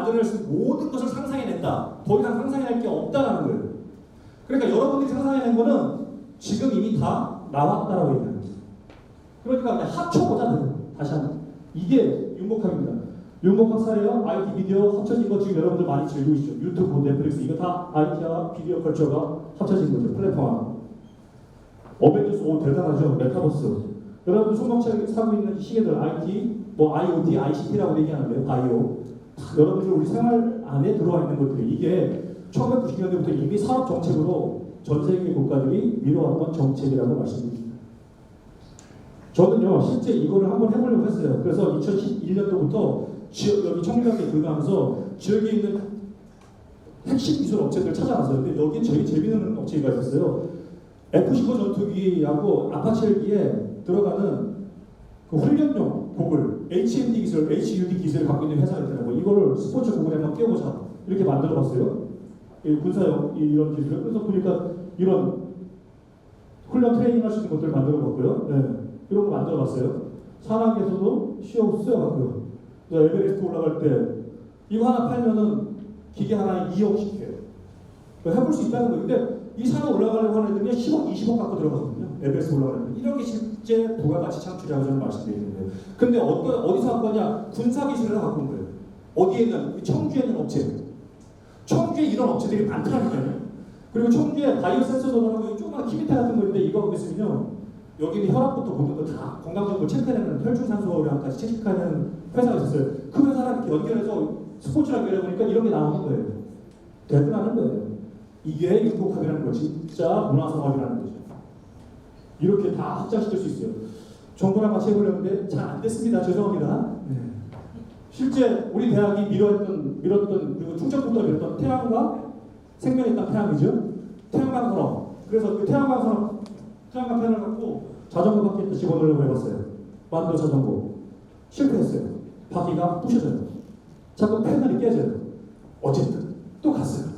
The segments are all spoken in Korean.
만들어낼 수 있는 모든 것을 상상해낸다. 더 이상 상상해낼 게 없다라는 거예요. 그러니까 여러분들이 상상해낸 거는 지금 이미 다 나왔다라고 얘기하는 거예요. 그러니까 그냥 합쳐보자. 다시 한번. 이게 융복합입니다. 융복합 사례와 IT 비디오 합쳐진 거 지금 여러분들 많이 즐기고 있죠. 유튜브, 넷플릭스 이거 다 IT와 비디오 컬처가 합쳐진 거죠. 플랫폼 하나. 어벤져스 오 대단하죠. 메타버스. 여러분들 손목차게 사고 있는 시계들 IT, 뭐 IoT, ICT라고 얘기하는데요. 바이오. 여러분들 우리 생활 안에 들어와 있는 것들이 이게 1990년대부터 이미 산업 정책으로 전 세계 국가들이 미뤄왔던 정책이라고 말씀드립니다. 저는요 실제 이거를 한번 해보려고 했어요. 그래서 2011년도부터 지역 여기 청량리에 들어가면서 지역에 있는 핵심 기술 업체들 찾아왔어요. 근데 여기 제일 재밌는 업체가 있었어요. F-15 전투기하고 아파치 헬기에 들어가는 그 훈련용 고글 HMD 기술, HUD 기술을 갖고 있는 회사가 있더라고요. 이거를 스포츠 고글에 한번 끼워보자 이렇게 만들어봤어요. 군사용 이런 기술을. 그래서 보니까 이런 훈련 트레이닝 할 수 있는 것들을 만들어봤고요. 네. 이런 거 만들어봤어요. 산악에서도 시험 쓰여봤고요. 에베레스트 올라갈 때 이거 하나 팔면은 기계 하나에 2억씩 해요. 해볼 수 있다는 거예요. 근데 이 산에 올라가려고 하는 애들이 10억, 20억 갖고 들어가거든요. 에베레스트 올라가려면. 이런 게 실제 부가가치 창출이라고 저는 말씀드리는데. 근데 어디서 갖고 왔냐? 군사기술을 갖고 온 거예요. 어디에 있는? 청주에 있는 업체. 청주에 이런 업체들이 많더라니까요. 그리고 청주에 바이오 센서 도전하고 조그만 키미타 같은 거 있는데 이거 하고 있으면요. 여기는 혈압부터 모든 거 다 건강정보 체크하는 혈중산소랑 같이 체크하는 회사가 있었어요. 그 회사랑 이렇게 연결해서 스포츠랑 연결해보니까 이런 게 나오는 거예요. 대단하는 거예요. 이게 융복합이라는 거, 진짜 문화산업이라는 거죠. 이렇게 다 확장시킬 수 있어요. 정부랑 같이 해보려는데 잘 안 됐습니다. 죄송합니다. 네. 실제 우리 대학이 밀었던 그리고 충청북도가 밀었던 태양과 생명의 땅 태양이죠. 태양광 산업. 그래서 그 태양광 펜을 갖고 자전거 바퀴에 집어넣으려고 해봤어요. 만도 자전거. 실패했어요. 바퀴가 부셔져요. 자꾸 패널이 깨져요. 어쨌든 또 갔어요.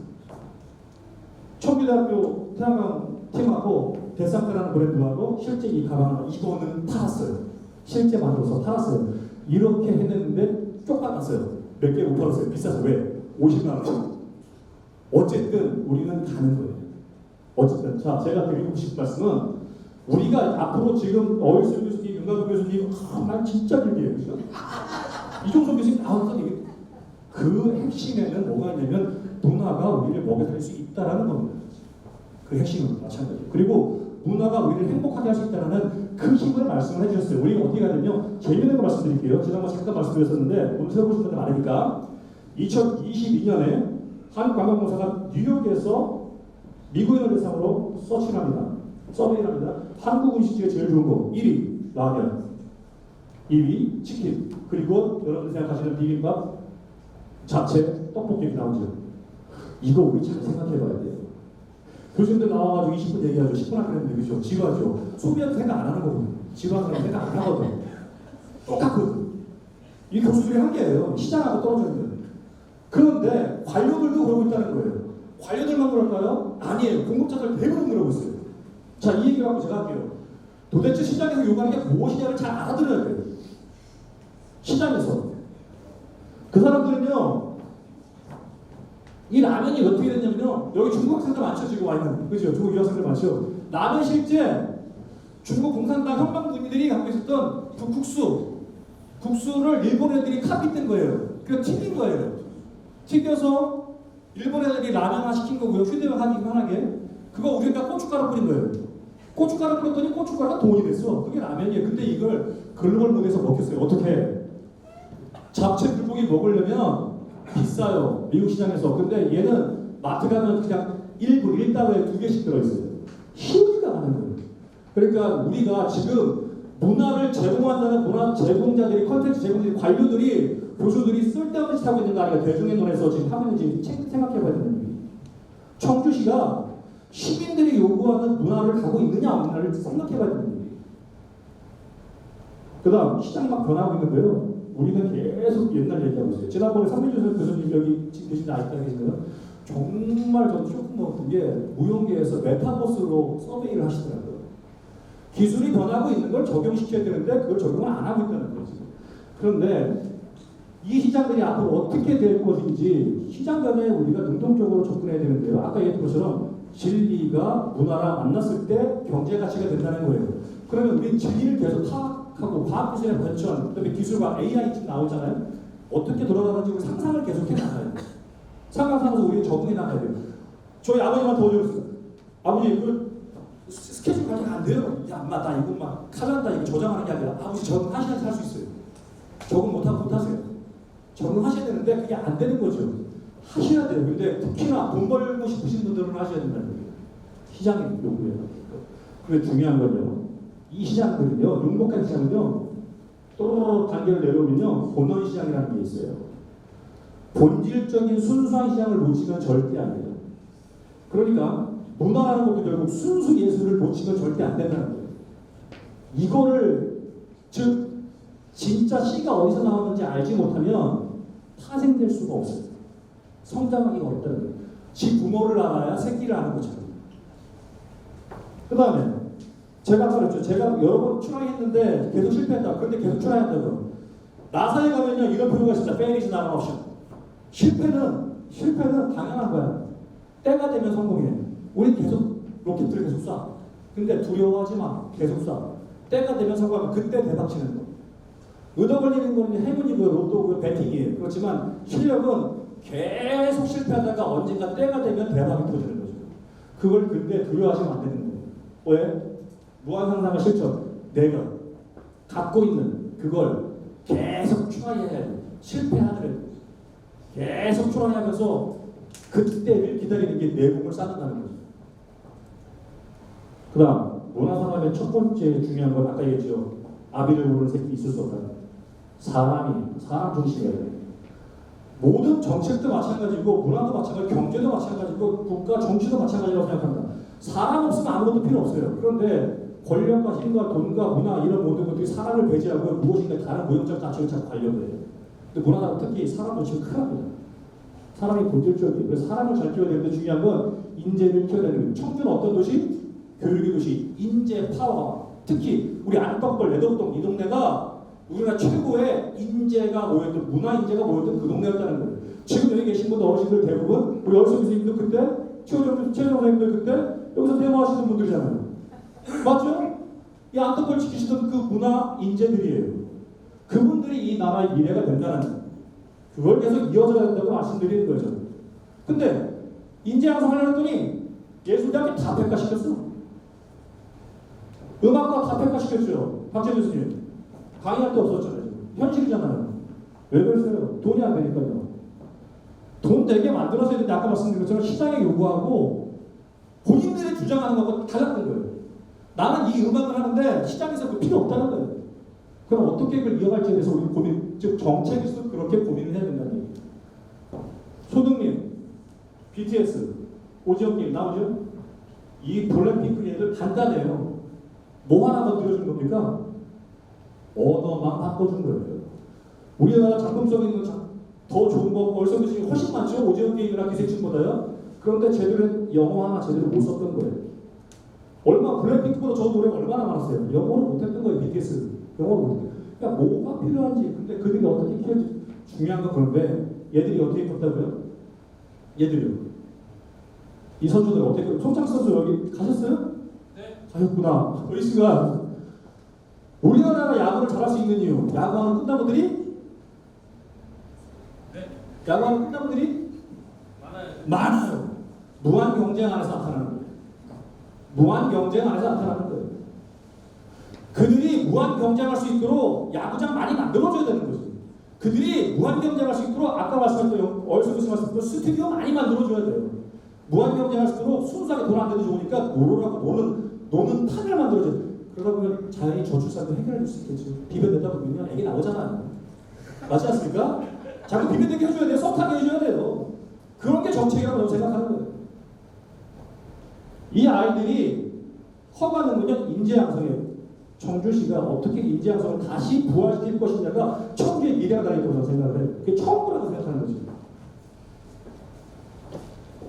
청주대학교 태양광 팀하고 데상크라는 브랜드하고 실제 이 가방을 이거는 팔았어요. 실제 만들어서 팔았어요. 이렇게 해냈는데 쫓겨났어요. 몇 개 못 팔았어요. 비싸서. 왜? 50만 원. 어쨌든 우리는 가는 거예요. 어쨌든 자 제가 드리고 싶은 말씀은 우리가 앞으로 지금 어일수 교수님, 윤가도 교수님, 난 진짜 길게요. 이종석 교수님 나와서 그 핵심에는 뭐가 있냐면 문화가 우리를 먹여 살릴 수 있다라는 겁니다. 그 핵심은 마찬가지예요. 그리고 문화가 우리를 행복하게 할 수 있다는 그 힘을 말씀을 해주셨어요. 우리가 어떻게 가야 되냐면 재미있는 거 말씀드릴게요. 지난번에 잠깐 말씀드렸었는데 오늘 세워보신 분들 많으니까 2022년에 한 관광공사가 뉴욕에서 미국인을 대상으로 서치를 합니다. 서베이를 합니다. 한국 음식집에 제일 좋은 거 1위 라면, 2위 치킨, 그리고 여러분들 생각하시는 비빔밥, 잡채, 떡볶이 이렇게 나오죠. 이거 우리 잘 생각해봐야 돼요. 교수님들 나와가지고 20분 얘기하죠. 10분 하는 애들 그죠? 지루하죠. 소비한테 생각 안 하는 거거든요. 지루한 사람 생각 안 하거든. 똑같거든. 이 교수들의 한계예요. 시장하고 떨어져 있는. 그런데 관료들도 그러고 있다는 거예요. 관료들만 그럴까요? 아니에요. 공급자들 대부분 그러고 있어요. 자, 이 얘기를 갖고 제가 할게요. 도대체 시장에서 요구하는 게 무엇이냐를 잘 알아들어야 돼요. 시장에서. 그 사람들은요, 이 라면이 어떻게 됐냐면요, 여기 중국 학생들 많죠, 지금 와 있는. 그죠? 중국 유학생들 많죠. 라면 실제 중국 공산당 현방군인들이 갖고 있었던 그 국수를 일본 애들이 카피된 거예요. 그래서 튀긴 거예요. 튀겨서 일본 애들이 라면화 시킨 거고요. 휴대용 하나게. 그거 우리가 고춧가루 뿌린 거예요. 고춧가루 뿌렸더니 고춧가루가 돈이 됐어. 그게 라면이에요. 근데 이걸 글로벌 무대에서 먹겠어요. 어떻게? 잡채 불고기 먹으려면 비싸요. 미국 시장에서. 근데 얘는 마트 가면 그냥 1불 1달러에 2개씩 들어있어요. 희우지가 않은 거예요. 그러니까 우리가 지금 문화를 제공한다는 문화 제공자들이, 컨텐츠 제공자들이, 관료들이, 교수들이 쓸데없는 짓 하고 있는 거 아니에요. 대중의 눈에서 지금 하고 있는지 생각해봐야 되는 거예요. 청주시가 시민들이 요구하는 문화를 가고 있느냐 없느냐를 생각해봐야 되는 거예요. 그 다음 시장 막 변하고 있는데요. 우리는 계속 옛날 얘기하고 있어요. 지난번에 삼민주 교수님 여기 지금 계신데 아직도 계신가요? 정말 저도 조금 먹었던 게 무용계에서 메타버스로 서베이를 하시더라고요. 기술이 변하고 있는 걸 적용시켜야 되는데 그걸 적용을 안 하고 있다는 거죠. 그런데 이 시장들이 앞으로 어떻게 될 것인지 시장 변화에 우리가 능동적으로 접근해야 되는데요. 아까 얘기했던 것처럼 진리가 문화랑 만났을 때 경제 가치가 된다는 거예요. 그러면 우리 진리를 계속 파악하고 과학기술의 발전, 그다음에 기술과 AI 지금 나오잖아요. 어떻게 돌아가는지 우리 상상을 계속해 나가야 돼요. 상상하면서 우리가 적응해 나가야 돼요. 저희 아버님한테 어제 그랬어요. 아버지 그 스케줄 관리가 안 돼요. 야, 엄마 나 이거 막 칼난다 이거 저장하는 게 아니라 아버지 적응하셔야지 할 수 있어요. 적응 못하세요. 적응하셔야 되는데 그게 안 되는 거죠. 하셔야 돼요. 근데 특히나 돈 벌고 싶으신 분들은 하셔야 된다는 거예요. 시장이 요구해요. 그게 중요한 건요. 이 시장들은요, 융복한 시장은요, 또 단계를 내려오면요, 본원 시장이라는 게 있어요. 본질적인 순수한 시장을 놓치면 절대 안 돼요. 그러니까 문화라는 것도 결국 순수 예술을 놓치면 절대 안 된다는 거예요. 이거를 즉 진짜 씨가 어디서 나왔는지 알지 못하면 파생될 수가 없어요. 성장하기가 어렵다는 거예요. 지 부모를 알아야 새끼를 아는 것처럼. 그 다음에 제가 아까 그랬죠. 제가 여러 번 트라이했는데 계속 실패했다. 그런데 계속 트라이한다고. 나사에 가면요 이런 표현가 있습니다. Fail is not an option. 실패는 당연한 거야. 때가 되면 성공해. 우리 계속 로켓들을 계속 쏴. 근데 두려워하지 마. 계속 쏴. 때가 되면 성공하면 그때 대박 치는 거. 얻어 걸리는 거는 행운이고 로또 배팅이에요. 그렇지만 실력은 계속 실패하다가 언젠가 때가 되면 대박이 터지는 거죠. 그걸 근데 두려워하시면 안 되는 거예요. 왜? 무한상상의 실천. 내가 갖고 있는 그걸 계속 트라이해야 돼요. 실패하더라도 계속 트라이하면서 그때를 기다리는 게 내공을 쌓는다는 거죠. 그 다음 문화산업의 첫 번째 중요한 건 아까 얘기했죠. 아비를 모르는 새끼 있을 수 없다. 사람 중심이에요. 모든 정책도 마찬가지고 문화도 마찬가지고 경제도 마찬가지고 국가 정치도 마찬가지라고 생각합니다. 사람 없으면 아무것도 필요 없어요. 그런데 권력과 힘과 돈과 문화 이런 모든 것들이 사람을 배제하고 무엇인가 다른 무형적 가치를 자꾸 가려고 해요. 근데 문화는 특히 사람 놓치면 큰일 납니다. 사람이 본질적이에요. 그래서 사람을 잘 키워야 되는데 중요한 건 인재를 키워야 되는 거예요. 청주는 어떤 도시? 교육의 도시, 인재 파워. 특히 우리 안떡벌 내덕동 이 동네가 우리나라 최고의 인재가 모였던 문화 인재가 모였던 그 동네였다는 거예요. 지금 여기 계신 분들 어르신들 대부분 우리 어르신 교수님도 그때 최호정 선생님들 그때 여기서 대모하시는 분들이잖아요. 맞죠? 이 안떡벌 지키시던 그 문화 인재들이에요. 그분들이 이 나라의 미래가 된다는 거예요. 그걸 계속 이어져야 된다고 말씀드리는 거죠. 근데 인재 양성하려고 했더니 예술대학교 다 폐과시켰어. 음악과 다 폐과시켰죠. 박재민 교수님. 강의할 데 없었잖아요. 현실이잖아요. 왜 그랬어요? 돈이 안 되니까요. 돈 되게 만들어서 했는데 아까 말씀드린 것처럼 시장에 요구하고 본인들이 주장하는 것과 달랐던 거예요. 나는 이 음악을 하는데 시장에서 그 필요 없다는 거예요. 그럼 어떻게 그걸 이어갈지에 대해서 우리 고민, 즉 정책에서 그렇게 고민을 해야 된다는 얘기예요. 소등님, BTS, 오지혁님 나오죠? 이 블랙핑크 얘들 간단해요. 뭐 하나 더 들어준 겁니까? 언어만 바꿔준 거예요. 우리나라 작품성 있는 더 좋은 거 벌써 지금 훨씬 많죠? 오지혁 게임이나 기생충보다요. 그런데 제대로 영어 하나 제대로 못 썼던 거예요. 얼마 블랙핑크보다 저 노래가 얼마나 많았어요. 영어를 못했던 거예요. BTS 영어를 못했어요. 그러니까 뭐가 필요한지 근데 그들이 어떻게 키워지 중요한 건 그런데 얘들이 어떻게 컸다고요? 얘들이요. 이 선수들 어떻게 송창 선수 여기 가셨어요? 네. 가셨구나. 의씨가 우리나라가 야구를 잘할 수 있는 이유 야구하는 끝나분들이 네. 야구하는 끝나분들이 많아요. 무한 경쟁 안에서 나타나는 거예요. 무한 경쟁 안에서 나타나는 거예요. 그들이 무한 경쟁할 수 있도록 야구장 많이 만들어줘야 되는 거죠. 그들이 무한 경쟁할 수 있도록 아까 말씀하셨던 어디서 무슨 말씀하셨던 스튜디오 많이 만들어줘야 돼요. 무한 경쟁할 수 있도록 순수하게 돈 안 돼도 좋으니까 노는 판을 만들어줘야 돼요. 그러다 보면 자연히 저출산도 해결해 줄 수 있겠죠. 비벼내다 보면 애기 나오잖아요. 맞지 않습니까? 자꾸 비벼내게 해줘야 돼요. 썸타게 해줘야 돼요. 그런 게 정책이라고 저는 생각하는 거예요. 이 아이들이 커가는 건요 인재 양성이에요. 청주시가 어떻게 인재 양성을 다시 부활시킬 것이냐가 청주의 미래가 달려있다고 저는 생각을 해요. 그게 청구라고 생각하는 거죠.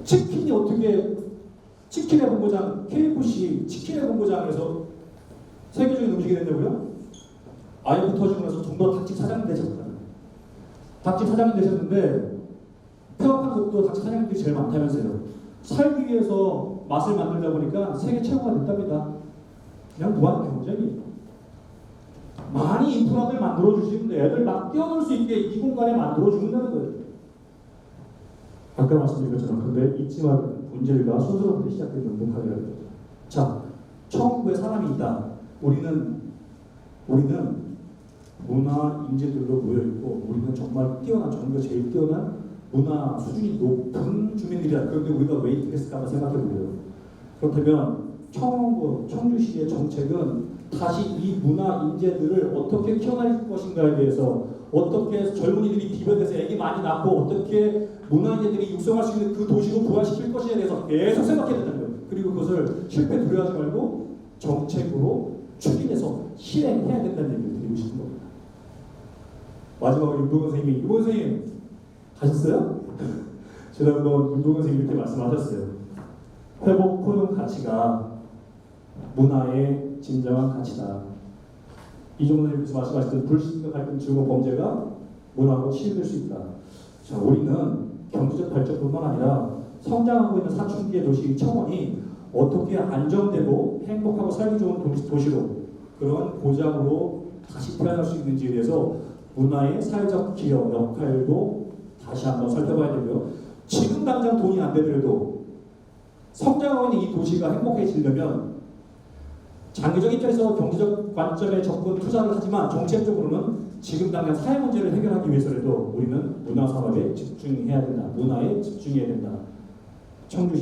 치킨이 어떻게 치킨의 본고장 KFC 치킨의 본고장에서 세계적인 음식이 된다고요? IMF 터지고 나서 정도 닭집 사장님 되셨잖아요. 닭집 사장님 되셨는데 폐업한 곳도 닭집 사장님들이 제일 많다면서요. 살기 위해서 맛을 만들다 보니까 세계 최고가 됐답니다. 그냥 무한 경쟁이. 많이 인프라들 만들어 주시는데 애들 막 뛰어놀 수 있게 이 공간에 만들어 준다는 거예요. 아까 말씀드린 것처럼 근데 잊지 말고 본질과 순서로부터 시작되는 문화라는 거죠. 자, 천국에 사람이 있다. 우리는 문화 인재들로 모여 있고 우리는 정말 뛰어난 전국에 제일 뛰어난 문화 수준이 높은 주민들이야. 그런데 우리가 왜 이렇게 했을까 한번 생각해 보세요. 그렇다면 청주시의 정책은 다시 이 문화 인재들을 어떻게 키워낼 것인가에 대해서 어떻게 젊은이들이 비벼대서 애기 많이 낳고 어떻게 문화 인재들이 육성할 수 있는 그 도시로 부활시킬 것인지에 대해서 계속 생각해야 된다는 거예요. 그리고 그것을 실패 두려워하지 말고 정책으로 추진해서 실행해야 된다는 얘기를 드리고 싶은 겁니다. 마지막으로 윤동근 선생님이 윤동근 선생님 가셨어요? 지난번 윤동근 선생님이 이렇게 말씀하셨어요. 회복 포용 가치가 문화의 진정한 가치다. 이종훈 선생님께서 말씀하셨던 불신과 갈등, 증오, 범죄가 문화로 치유될 수 있다. 자, 우리는 경제적 발전뿐만 아니라 성장하고 있는 사춘기의 도시 청원이 어떻게 안정되고 행복하고 살기 좋은 도시로 그런 보장으로 다시 태어날 수 있는지에 대해서 문화의 사회적 기여 역할도 다시 한번 살펴봐야 되고요. 지금 당장 돈이 안 되더라도 성장하고 있는 이 도시가 행복해지려면 장기적 입장에서 경제적 관점에 접근 투자를 하지만 정책적으로는 지금 당장 사회 문제를 해결하기 위해서라도 우리는 문화 산업에 집중해야 된다. 문화에 집중해야 된다. 청주